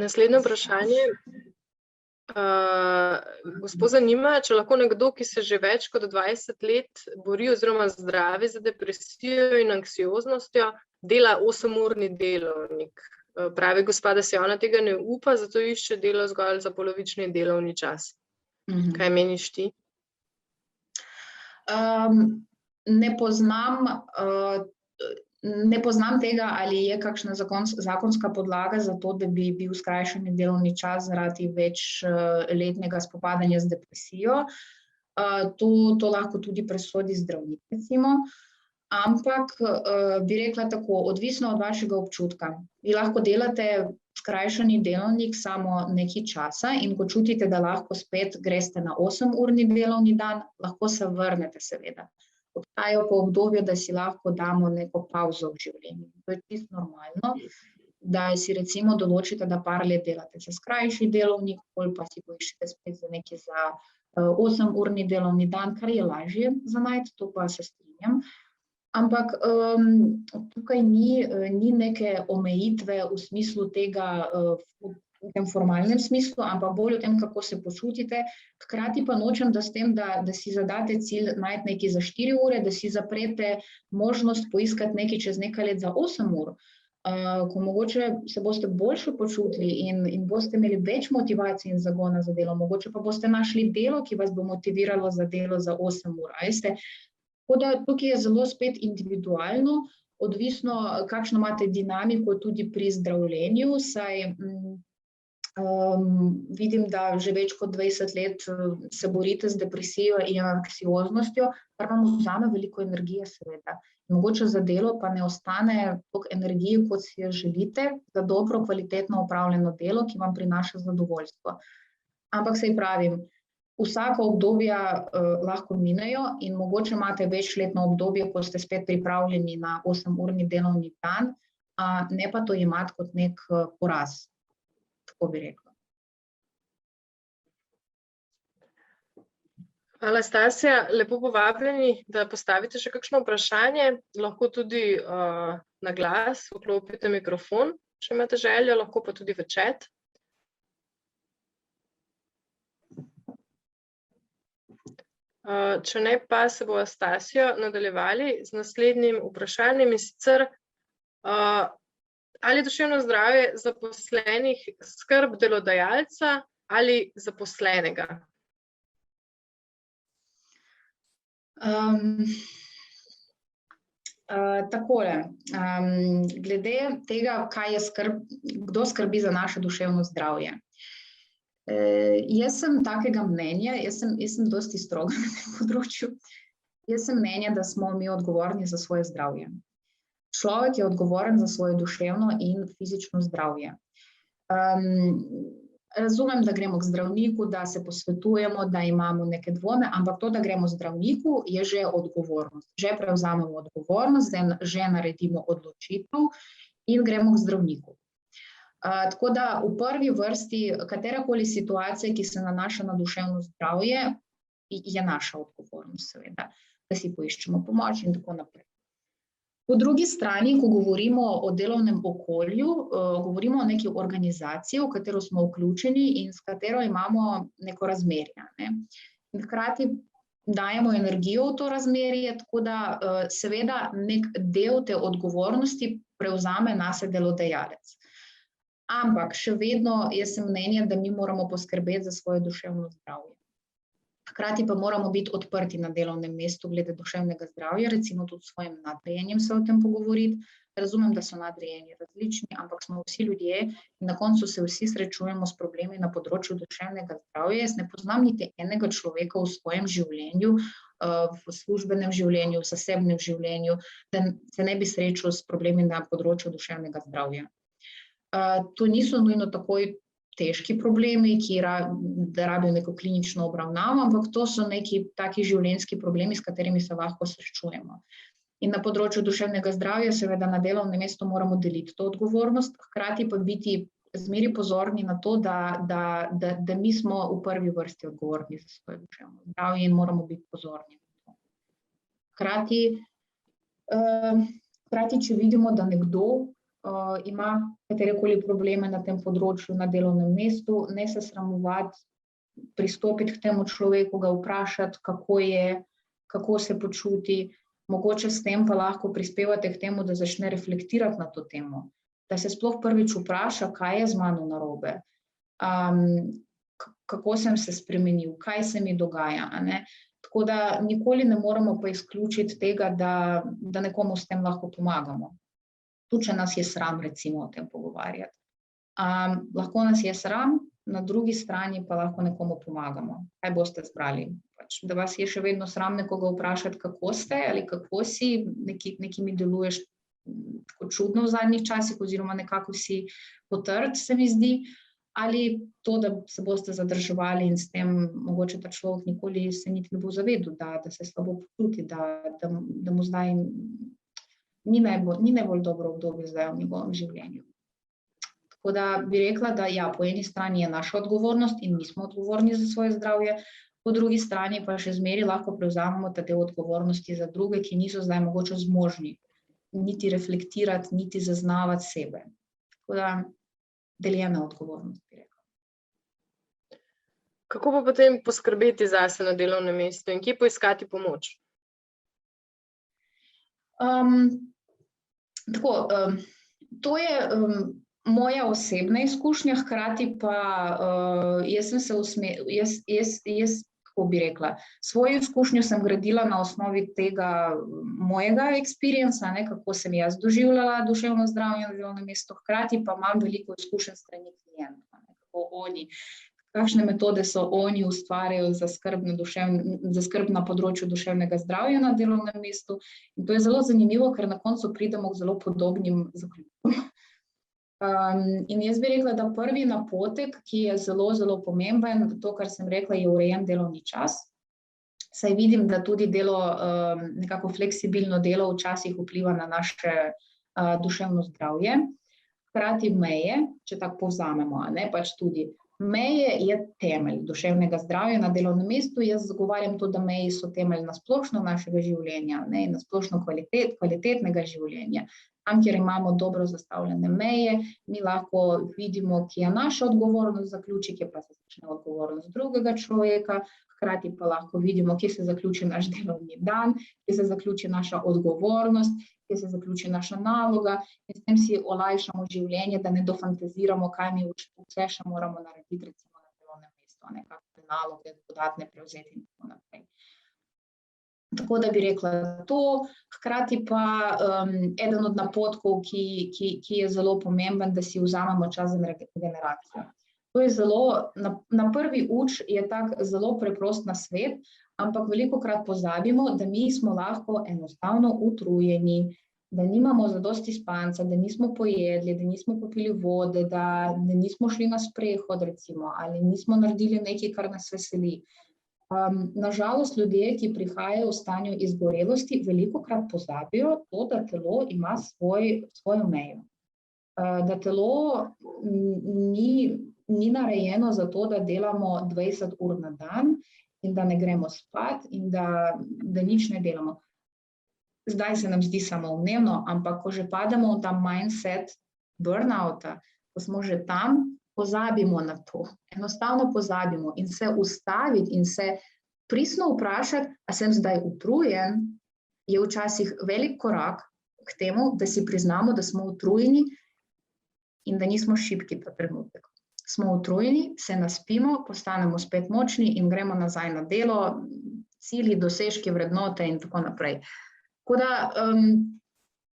Speaker 1: Naslednje vprašanje Gospod zanima, če lahko nekdo, ki se že več kot 20 let bori oziroma zdravi za depresijo in anksioznostjo, dela 8-urni delovnik. Pravi gospa, da si ona tega ne upa, zato išče delo zgolj za polovični delovni čas. Kaj meniš ti?
Speaker 2: Ne poznam tega, ali je kakšna zakonska podlaga za to, da bi bil skrajšani delovni čas zaradi večletnega spopadanja z depresijo. To lahko tudi presodi zdravnik, recimo. Ampak bi rekla tako, odvisno od vašega občutka. Vi lahko delate skrajšani delovnik samo nekaj časa in ko čutite, da lahko spet greste na 8-urni delovni dan, lahko se vrnete seveda. Obstajajo pa obdobje, da si lahko damo neko pavzo v življenju. To je čisto normalno, da si recimo določite, da par let delate za skrajši delovnik, pol pa si poiščete spet za nekaj za 8-urni delovni dan, kar je lažje za najti, to pa se strinjam. Ampak tukaj ni neke omejitve v smislu tega, v tem formalnem smislu, ampak bolj v tem, kako se počutite. Hkrati pa nočem, da s tem, da si zadate cilj najti nekaj za 4 ure, da si zaprete možnost poiskati nekaj čez nekaj let za 8 ur, ko mogoče se boste boljše počutili in boste imeli več motivacij in zagona za delo, mogoče pa boste našli delo, ki vas bo motiviralo za delo za 8 ur, a veste. Tako da tukaj je zelo spet individualno, odvisno, kakšno imate dinamiko tudi pri zdravljenju, saj vidim, da že več kot 20 let se borite z depresijo in anksioznostjo, kar vam vzame veliko energije seveda. Mogoče za delo pa ne ostane toliko energije, kot si jo želite, za dobro, kvalitetno opravljeno delo, ki vam prinaša zadovoljstvo. Ampak saj pravim, vsaka obdobja lahko minejo in mogoče imate večletno obdobje, ko ste spet pripravljeni na 8-urni delovni dan, ne pa to imati kot nek poraz. Tako bi rekla.
Speaker 1: Hvala, Stasja. Lepo povabljeni, da postavite še kakšno vprašanje. Lahko tudi na glas vklopite mikrofon, če imate željo, lahko pa tudi v chat. Če ne, pa se bo Stasjo nadaljevali z naslednjim vprašanjem, in sicer ali je duševno zdravje zaposlenih skrb delodajalca ali zaposlenega?
Speaker 2: Takole, glede tega, kaj je kdo skrbi za naše duševno zdravje. Jaz sem takega mnenja, jaz sem dosti stroga na tem področju. Jaz sem mnenja, da smo mi odgovorni za svoje zdravje. Človek je odgovoren za svoje duševno in fizično zdravje. Razumem, da gremo k zdravniku, da se posvetujemo, da imamo neke dvome, ampak to, da gremo k zdravniku, je že odgovornost. Že prevzamemo odgovornost, že naredimo odločitev in gremo k zdravniku. Tako da v prvi vrsti katerakoli situacija, ki se nanaša na duševno zdravje, je naša odgovornost seveda, da si poiščemo pomoč in tako naprej. Po drugi strani, ko govorimo o delovnem okolju, govorimo o neki organizaciji, v katero smo vključeni in s katero imamo neko razmerje. In hkrati dajemo energijo v to razmerje, tako da seveda nek del te odgovornosti prevzame nase delodajalec. Ampak še vedno jaz sem mnenja, da mi moramo poskrbeti za svoje duševno zdravje. Hkrati pa moramo biti odprti na delovnem mestu glede duševnega zdravja, recimo tudi s svojim nadrejenim se o tem pogovoriti. Razumem, da so nadrejeni različni, ampak smo vsi ljudje in na koncu se vsi srečujemo s problemi na področju duševnega zdravja. Jaz ne poznam niti enega človeka v svojem življenju, v službenem življenju, v zasebnem življenju, da se ne bi srečal s problemi na področju duševnega zdravja. To niso nujno takoj težki problemi, da rabijo neko klinično obravnavo, ampak to so neki taki življenjski problemi, s katerimi se lahko srečujemo. In na področju duševnega zdravja seveda na delovnem mestu moramo deliti to odgovornost, hkrati pa biti zmeri pozorni na to, da mi smo v prvi vrsti odgovorni za svoje duševno zdravje in moramo biti pozorni na to. Hkrati, če vidimo, da nekdo ima katerekoli probleme na tem področju, na delovnem mestu, ne se sramovati pristopiti k temu človeku, ga vprašati, kako je, kako se počuti, mogoče s tem pa lahko prispevate k temu, da začne reflektirati na to temo, da se sploh prvič vpraša, kaj je z mano narobe, kako sem se spremenil, kaj se mi dogaja, a ne? Tako da nikoli ne moremo pa izključiti tega, da nekomu s tem lahko pomagamo. Tudi, če nas je sram, recimo, o tem pogovarjati. Lahko nas je sram, na drugi strani pa lahko nekomu pomagamo. Kaj boste zbrali? Pač, da vas je še vedno sram nekoga vprašati, kako ste ali kako si, nekimi deluješ tako čudno v zadnjih časih, oziroma nekako si potrt, se mi zdi, ali to, da se boste zadrževali in s tem mogoče ta človek nikoli se niti ne bo zavedel, da se slabo počuti, da mu zdaj ni najbolj dobro obdobje zdaj v njegovem življenju. Tako da bi rekla, da ja, po eni strani je naša odgovornost in mi smo odgovorni za svoje zdravje, po drugi strani pa še zmeraj lahko prevzamemo ta del odgovornosti za druge, ki niso zdaj mogoče zmožni niti reflektirati, niti zaznavati sebe. Tako da deljena odgovornost, bi rekla.
Speaker 1: Kako pa potem poskrbeti zase na delovnem mestu in kje poiskati pomoč?
Speaker 2: To je moja osebna izkušnja, hkrati pa kako bi rekla, svojo izkušnjo sem gradila na osnovi tega mojega experienca, kako sem jaz doživljala duševno zdravje na delovnem mestu, hkrati pa imam veliko izkušenj s strani klientov, kakšne metode so oni ustvarjajo za skrb na področju duševnega zdravja na delovnem mestu. In to je zelo zanimivo, ker na koncu pridemo k zelo podobnim zaključkom. In jaz bi rekla, da prvi napotek, ki je zelo, zelo pomemben, to, kar sem rekla, je urejen delovni čas. Saj vidim, da tudi delo, nekako fleksibilno delo včasih vpliva na naše duševno zdravje. Hkrati meje, če tako povzamemo, pač tudi meje je temelj duševnega zdravja na delovnem mestu. Jaz zagovarjam to, da meje so temelj na splošno našega življenja, na splošno kvalitetnega življenja. Tam, kjer imamo dobro zastavljene meje, mi lahko vidimo, kje je naša odgovornost zaključi, kje pa se začne odgovornost drugega človeka, hkrati pa lahko vidimo, kje se zaključi naš delovni dan, kje se zaključi naša odgovornost, kje se zaključi naša naloga, in s tem si olajšamo življenje, da ne dofantaziramo, kaj mi vse še moramo narediti, recimo na delovnem mestu, kakšne naloge dodatne prevzeti in tako naprej. Tako da bi rekla to, hkrati pa eden od napotkov, ki je zelo pomemben, da si vzamemo čas za regeneracijo. To je zelo, na prvi uč je tak zelo preprost nasvet, ampak velikokrat pozabimo, da mi smo lahko enostavno utrujeni, da nimamo zadosti spanca, da nismo pojedli, da nismo popili vode, da nismo šli na sprehod, recimo, ali nismo naredili nekaj, kar nas veseli. Nažalost, ljudje, ki prihajajo v stanju izgorelosti, velikokrat pozabijo to, da telo ima svojo mejo. Da telo ni narejeno za to, da delamo 20 ur na dan in da ne gremo spat in da nič ne delamo. Zdaj se nam zdi samoumevno, ampak ko že pademo v ta mindset burnouta, ko smo že tam, pozabimo na to, enostavno pozabimo in se ustaviti in se pristno vprašati, a sem zdaj utrujen, je včasih velik korak k temu, da si priznamo, da smo utrujeni in da nismo šibki ta trenutek. Smo utrujeni, se naspimo, postanemo spet močni in gremo nazaj na delo, cilji, dosežki, vrednote in tako naprej. Tako da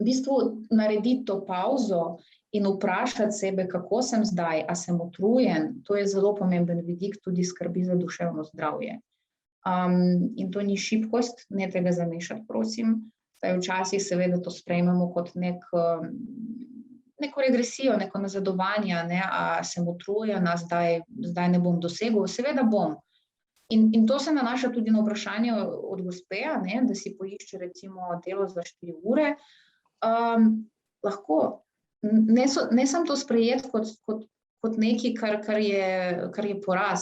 Speaker 2: v bistvu narediti to pavzo in vprašati sebe, kako sem zdaj, a sem utrujen, to je zelo pomemben vidik tudi skrbi za duševno zdravje. In to ni šibkost, ne tega zamešati, prosim. Saj včasih seveda to sprejmemo kot neko regresijo, neko nazadovanje, a sem utrujen, a zdaj ne bom dosegel, seveda bom. In to se nanaša tudi na vprašanje od gospeja, da si poišče recimo delo za 4 ure. Lahko. Ne samo to sprejeti kot nekaj, kar je poraz.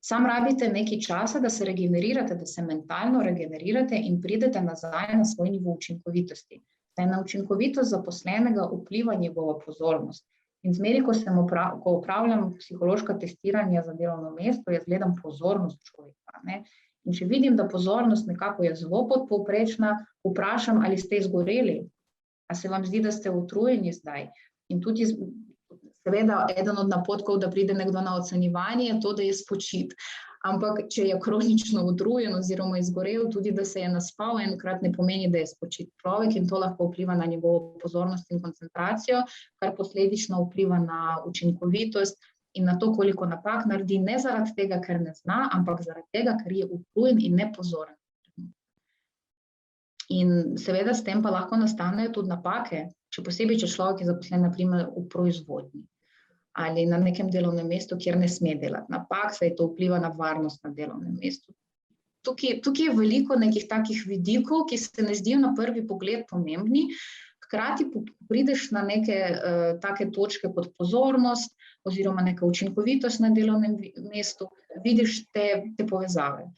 Speaker 2: Sam rabite nekaj časa, da se regenerirate, da se mentalno regenerirate in pridete nazaj na svoj nivo učinkovitosti. Da na učinkovitost zaposlenega vpliva njegova pozornost. In zmeri, ko opravljam psihološka testiranja za delovno mesto, jaz gledam pozornost človeka, ne. In če vidim, da pozornost nekako je zelo podpovprečna, vprašam, ali ste izgoreli, a se vam zdi, da ste utrujeni zdaj. In tudi seveda eden od napotkov, da pride nekdo na ocenjevanje, je to, da je spočit. Ampak če je kronično utrujen oziroma izgorel, tudi da se je naspal, enkrat ne pomeni, da je spočit človek, in to lahko vpliva na njegovo pozornost in koncentracijo, kar posledično vpliva na učinkovitost in na to, koliko napak naredi, ne zaradi tega, ker ne zna, ampak zaradi tega, ker je utrujen in nepozoren. In seveda s tem pa lahko nastanejo tudi napake, še posebej, če človek je zaposlen na primer v proizvodnji ali na nekem delovnem mestu, kjer ne sme delati napak, saj to vpliva na varnost na delovnem mestu. Tukaj je veliko nekih takih vidikov, ki se ne zdijo na prvi pogled pomembni, hkrati prideš na neke take točke kot pozornost oziroma neka učinkovitost na delovnem mestu, vidiš te povezave.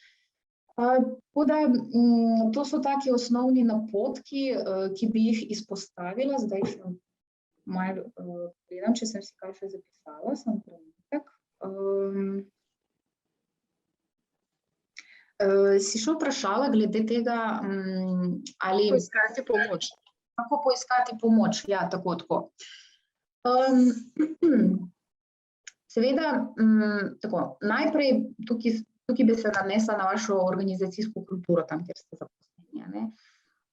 Speaker 2: To so taki osnovni napotki, ki bi jih izpostavila. Zdaj še malo gledam, če sem si kaj še zapisala, sem trenutek. Si še vprašala glede tega, ali...
Speaker 1: Poiskati pomoč.
Speaker 2: Kako poiskati pomoč, ja, tako. Seveda, tako, najprej tukaj bi se nanesla na vašo organizacijsko kulturo, tam, kjer ste zaposleni, ne.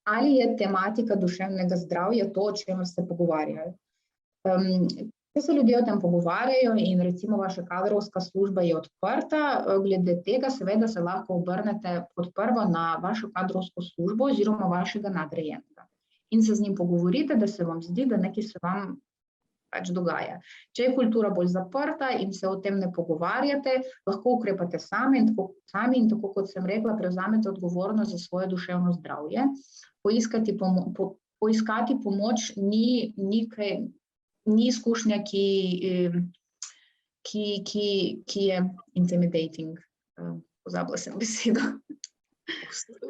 Speaker 2: Ali je tematika duševnega zdravja to, o čemer se pogovarjajo? Če se ljudje o tem pogovarjajo in recimo vaša kadrovska služba je odprta, glede tega seveda se lahko obrnete kot prvo na vašo kadrovsko službo oziroma vašega nadrejenega. In se z njim pogovorite, da se vam zdi, da nekaj se vam pač dogaja. Če je kultura bolj zaprta in se o tem ne pogovarjate, lahko ukrepate sami in tako kot sem rekla, prevzamete odgovornost za svoje duševno zdravje. Poiskati pomoč ni izkušnja, ki je intimidating. Pozabila sem besedo.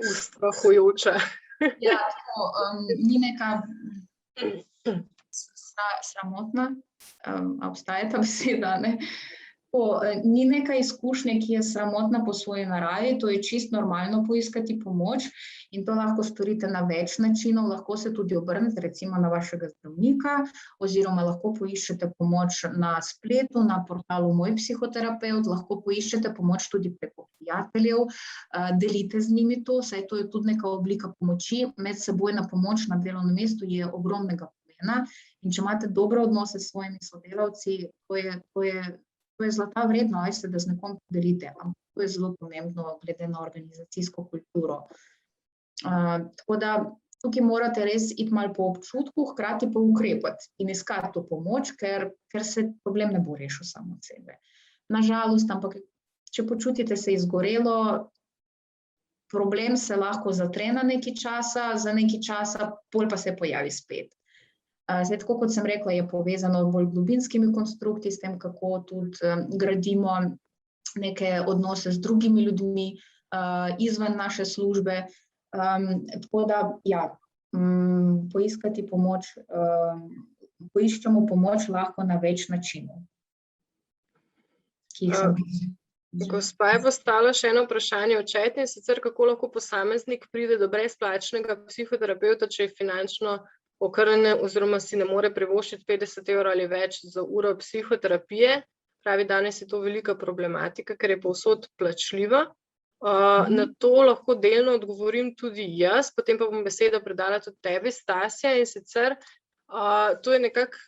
Speaker 1: Ustrahujoča.
Speaker 2: Ja, ni neka sramotna, obstaja ta beseda, ne? Ni neka izkušnja, ki je sramotna po svoji naravi, to je čisto normalno poiskati pomoč in to lahko storite na več načinov, lahko se tudi obrnete recimo na vašega zdravnika oziroma lahko poiščete pomoč na spletu, na portalu Moj psihoterapeut, lahko poiščete pomoč tudi preko prijateljev, delite z njimi to, saj to je tudi neka oblika pomoči, medsebojna pomoč na delovnem mestu je ogromnega pomena in če imate dobre odnose s svojimi sodelavci, to je zlata vredno, da z nekom podelite, ampak to je zelo pomembno glede na organizacijsko kulturo. Tako da tukaj morate res iti malo po občutku, hkrati pa ukrepati in iskati to pomoč, ker se problem ne bo rešil samo od sebe. Nažalost, ampak če počutite se izgorelo, problem se lahko zatre na nekaj časa, za nekaj časa, pol pa se pojavi spet. Zdaj, tako kot sem rekla, je povezano bolj globinskimi konstrukti, s tem, kako tudi gradimo neke odnose z drugimi ljudmi izven naše službe. Tako da, ja, poiskati pomoč, poiščemo pomoč lahko na več načinov.
Speaker 1: Gospa je postavila še eno vprašanje v chat, in sicer kako lahko posameznik pride do brezplačnega psihoterapeuta, če je finančno okrnjen oziroma si ne more privoščiti 50 € ali več za uro psihoterapije. Pravi, danes je to velika problematika, ker je povsod plačljiva. Na to lahko delno odgovorim tudi jaz, potem pa bom besedo predala tudi tebi, Stasja, in sicer to je nekako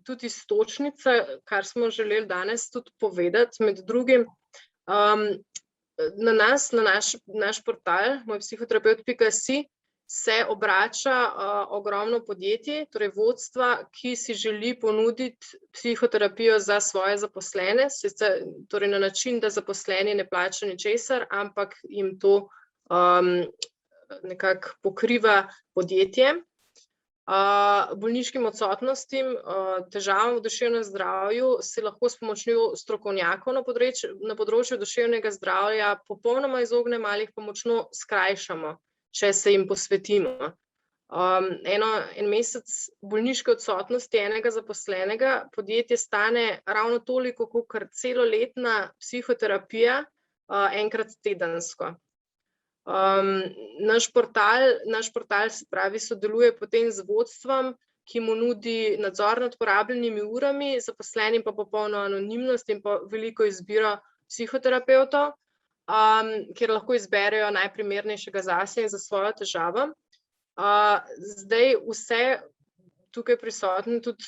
Speaker 1: tudi iztočnica, kar smo želeli danes tudi povedati, med drugim. Na naš portal, mojpsihoterapeut.si, se obrača ogromno podjetij, torej vodstva, ki si želi ponuditi psihoterapijo za svoje zaposlene, torej na način, da zaposleni ne plača ničesar, ampak jim to nekako pokriva podjetje. Bolniškim odsotnostim, težavam v duševnem zdravju se lahko s pomočjo strokovnjakov na področju duševnega zdravja popolnoma izognemo ali jih pa močno skrajšamo, če se jim posvetimo. En mesec bolniške odsotnosti enega zaposlenega podjetje stane ravno toliko, kot celoletna psihoterapija enkrat tedensko. Naš portal se pravi sodeluje potem z vodstvom, ki mu nudi nadzor nad porabljenimi urami, zaposlenim pa popolno anonimnost in pa veliko izbiro psihoterapevtov, kjer lahko izberejo najprimernejšega zase in za svojo težavo. Zdaj vse tukaj prisotne tudi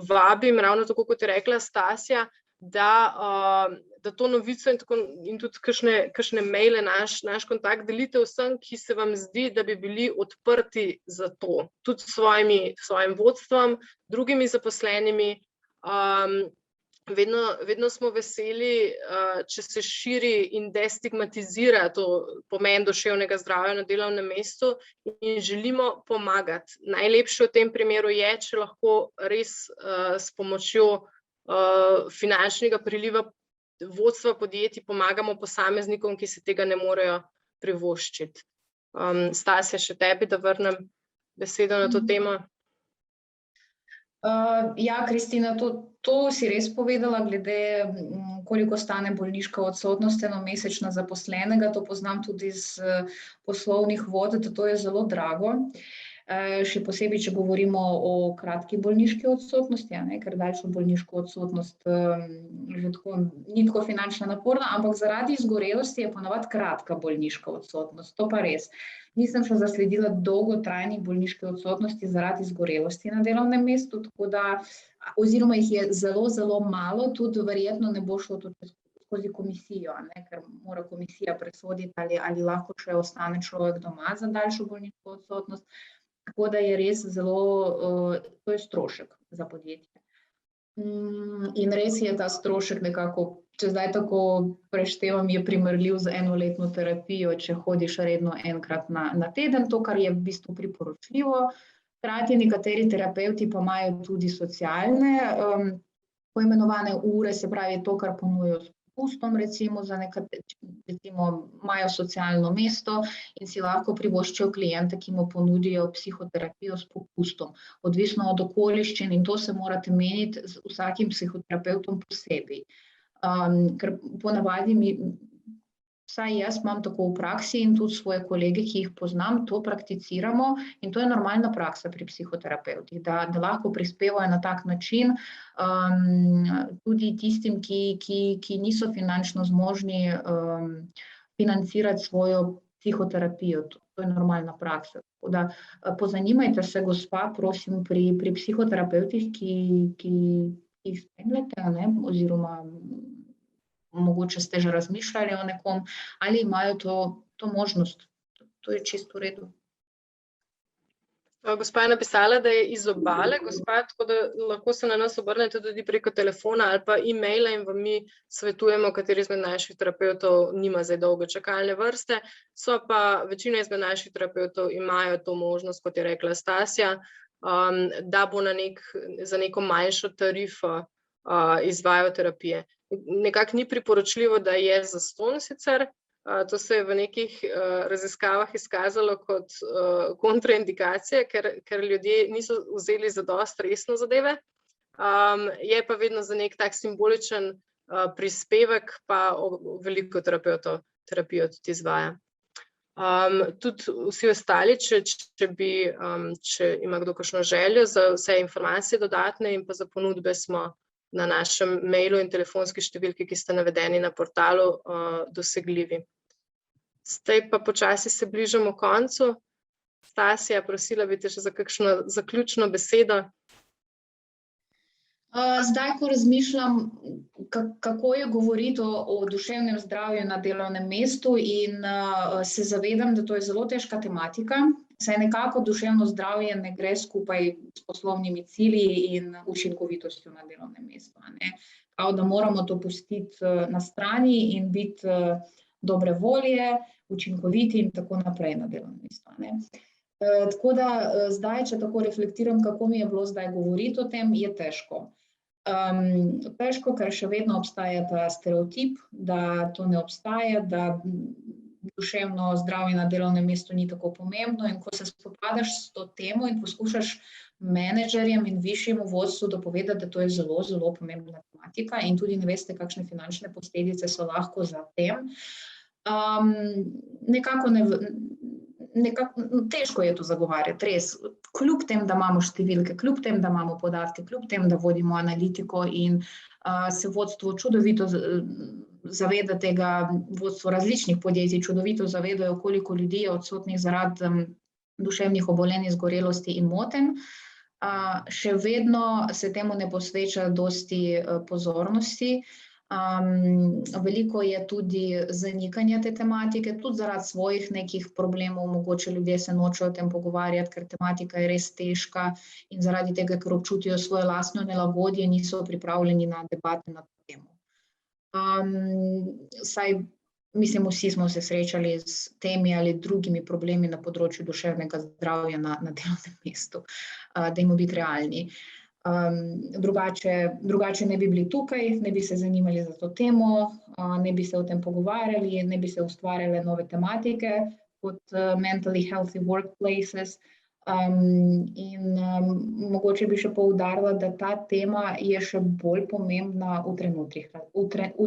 Speaker 1: vabim, ravno tako kot je rekla Stasja, da to novico in tudi kakšne maile, naš kontakt delite vsem, ki se vam zdi, da bi bili odprti za to, tudi s svojim vodstvom, drugimi zaposlenimi. Vedno smo veseli, če se širi in destigmatizira to pomen duševnega zdravja na delovnem mestu in želimo pomagati. Najlepše v tem primeru je, če lahko res s pomočjo finančnega priliva vodstva podjetij pomagamo posameznikom, ki se tega ne morejo privoščiti. Stasja, še tebi, da vrnem besedo na to temo.
Speaker 2: Ja, Kristina, to si res povedala, glede koliko stane bolniška odsotnost enomesečna zaposlenega. To poznam tudi iz poslovnih vod, da to je zelo drago. Še posebej, če govorimo o kratki bolniški odsotnosti, ker daljšo bolniško odsotnost že tako ni tako finančno naporna, ampak zaradi izgorelosti je ponavadi kratka bolniška odsotnost. To pa res. Nisem še zasledila dolgotrajnih bolniške odsotnosti zaradi izgorelosti na delovnem mestu, tako da, oziroma jih je zelo, zelo malo, tudi verjetno ne bo šlo tudi skozi komisijo, ker mora komisija presoditi, ali lahko še ostane človek doma za daljšo bolniško odsotnost. Tako da je res zelo, to je strošek za podjetje. In res je ta strošek nekako, če zdaj tako preštevam, je primerljiv z enoletno terapijo, če hodiš redno enkrat na teden, to, kar je v bistvu priporočljivo. Hkrati nekateri terapevti pa imajo tudi socialne poimenovane ure, se pravi to, kar ponujajo s popustom, recimo imajo socialno mesto in si lahko privoščijo kliente, ki mu ponudijo psihoterapijo s popustom. Odvisno od okoliščin in to se morate meniti z vsakim psihoterapevtom posebej. Ker ponavadi vsaj jaz imam tako v praksi in tudi svoje kolege, ki jih poznam, to prakticiramo in to je normalna praksa pri psihoterapevtih, da lahko prispevajo na tak način tudi tistim, ki niso finančno zmožni financirati svojo psihoterapijo. To je normalna praksa. Tako da pozanimajte se, gospa, prosim, pri psihoterapevtih, ki jih spremljate, oziroma mogoče ste že razmišljali o nekom, ali imajo to možnost. To je čisto v redu.
Speaker 1: Gospa je napisala, da je iz Obale, gospa, tako da lahko se na nas obrnete tudi preko telefona ali pa e-maila in vam mi svetujemo, kateri izmed naših terapevtov nima zdaj dolgo čakalne vrste. So pa večina izmed naših terapevtov imajo to možnost, kot je rekla Stasja, da bo za neko manjšo tarifo izvajal terapije. Nekako ni priporočljivo, da je zastonj sicer, to se je v nekih raziskavah izkazalo kot kontraindikacija, ker ljudje niso vzeli zadosti resno zadeve, je pa vedno za nek tak simboličen prispevek, pa veliko terapevtov terapijo tudi izvaja. Tudi vsi ostali, če ima kdo kakšno željo za vse informacije dodatne in pa za ponudbe, smo na našem mailu in telefonski številki, ki sta navedeni na portalu, dosegljivi. Zdaj pa počasi se bližamo koncu. Stasja, prosila bi te še za kakšno zaključno besedo.
Speaker 2: Zdaj, ko razmišljam, kako je govoriti o duševnem zdravju na delovnem mestu in se zavedam, da to je zelo težka tematika, saj nekako duševno zdravje ne gre skupaj s poslovnimi cilji in učinkovitostjo na delovnem mestu. Kao da moramo to pustiti na strani in biti dobre volje, učinkoviti in tako naprej na delovnem mestu. Tako da zdaj, če tako reflektiram, kako mi je bilo zdaj govoriti o tem, je težko. Težko, ker še vedno obstaja ta stereotip, da to ne obstaja, da duševno zdravje na delovnem mestu ni tako pomembno, in ko se spopadaš s to temo in poskušaš menedžerjem in višjemu vodstvu dopovedati, da to je zelo, zelo pomembna tematika in tudi ne veste, kakšne finančne posledice so lahko za tem, težko je to zagovarjati, res. Kljub tem, da imamo številke, kljub tem, da imamo podatke, kljub tem, da vodimo analitiko in se vodstvo čudovito zaveda tega, vodstvo različnih podjetij čudovito zavedajo, koliko ljudi je odsotnih zaradi duševnih obolenj, izgorelosti in motenj, še vedno se temu ne posveča dosti pozornosti. Veliko je tudi zanikanja te tematike, tudi zaradi svojih nekih problemov, mogoče ljudje se nočejo o tem pogovarjati, ker tematika je res težka in zaradi tega, ker občutijo svoje lastno nelagodje, niso pripravljeni na debate na to temo. Saj, mislim, vsi smo se srečali s temi ali drugimi problemi na področju duševnega zdravja na delovnem mestu, dajmo biti realni. Drugače ne bi bili tukaj, ne bi se zanimali za to temo, ne bi se o tem pogovarjali, ne bi se ustvarjale nove tematike kot mentally healthy workplaces. In mogoče bi še poudarila, da ta tema je še bolj pomembna v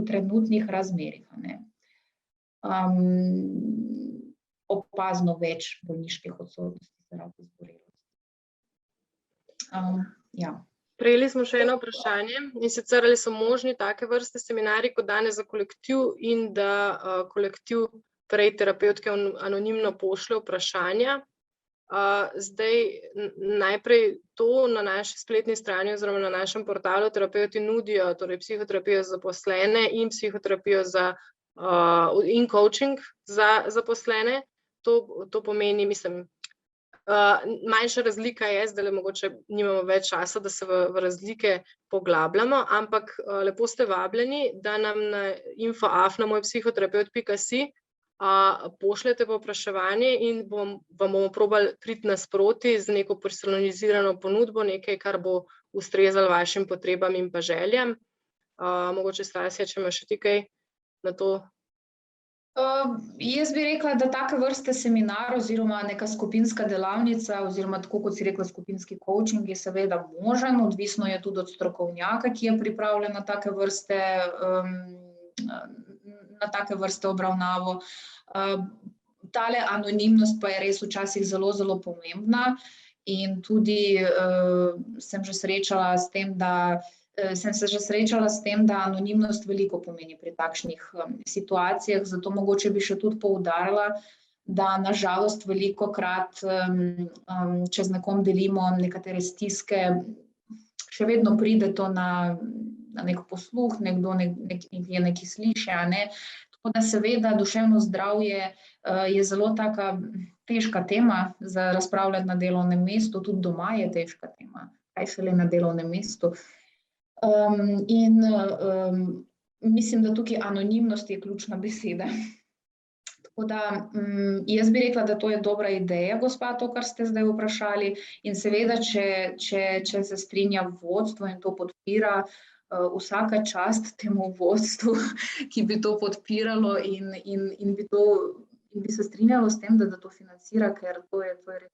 Speaker 2: trenutnih razmerah. Opazno več bolniških odsotnosti zaradi izgorelosti. Ja.
Speaker 1: Prejeli smo še eno vprašanje, in sicer ali so možni take vrste seminarji kot danes za kolektiv in da kolektiv prej terapevtke anonimno pošlje vprašanja. Zdaj najprej to na naši spletni strani oziroma na našem portalu terapevti nudijo, torej psihoterapijo za zaposlene in psihoterapijo in coaching za zaposlene. To pomeni, mislim, manjša razlika je, zdaj mogoče nimamo več časa, da se v razlike poglabljamo, ampak lepo ste vabljeni, da nam na info@mojpsihoterapeut.si pošljete povpraševanje in vam bomo probali priti nasproti z neko personalizirano ponudbo, nekaj, kar bo ustrezalo vašim potrebam in pa željam. Mogoče Stasja, če imaš še ti kaj na to?
Speaker 2: Jaz bi rekla, da take vrste seminar oziroma neka skupinska delavnica oziroma tako, kot si rekla, skupinski coaching je seveda možen, odvisno je tudi od strokovnjaka, ki je pripravljen na take vrste obravnavo. Tale anonimnost pa je res včasih zelo, zelo pomembna in tudi sem se že srečala s tem, da anonimnost veliko pomeni pri takšnih situacijah, zato mogoče bi še tudi poudarila, da na žalost velikokrat, če z nekom delimo nekatere stiske, še vedno pride to na nek posluh, nekdo nekaj sliši, Tako da seveda duševno zdravje je zelo taka težka tema za razpravljati na delovnem mestu, tudi doma je težka tema, kaj šele na delovnem mestu. Mislim, da tukaj anonimnost je ključna beseda. Tako da jaz bi rekla, da to je dobra ideja, gospa, to, kar ste zdaj vprašali, in seveda, če se strinja vodstvo in to podpira, vsaka čast temu vodstvu, ki bi to podpiralo in bi se strinjalo s tem, da to financira, ker to je res.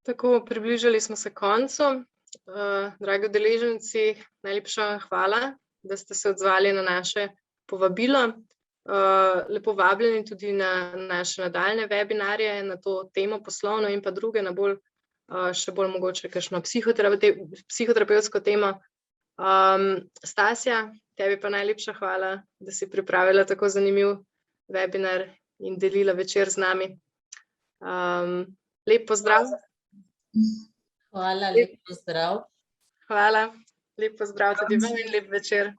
Speaker 1: Tako, približali smo se koncu. Dragi udeleženci, najlepša hvala, da ste se odzvali na naše povabilo. Lepo vabljeni tudi na naše nadaljne webinarje na to temo poslovno in pa druge, na še bolj mogoče kakšno psihoterapevtsko temo. Stasja, tebi pa najlepša hvala, da si pripravila tako zanimiv webinar in delila večer z nami. Lep pozdrav.
Speaker 3: Hvala, lep pozdrav.
Speaker 1: Hvala, lep pozdrav tudi vam in lep večer.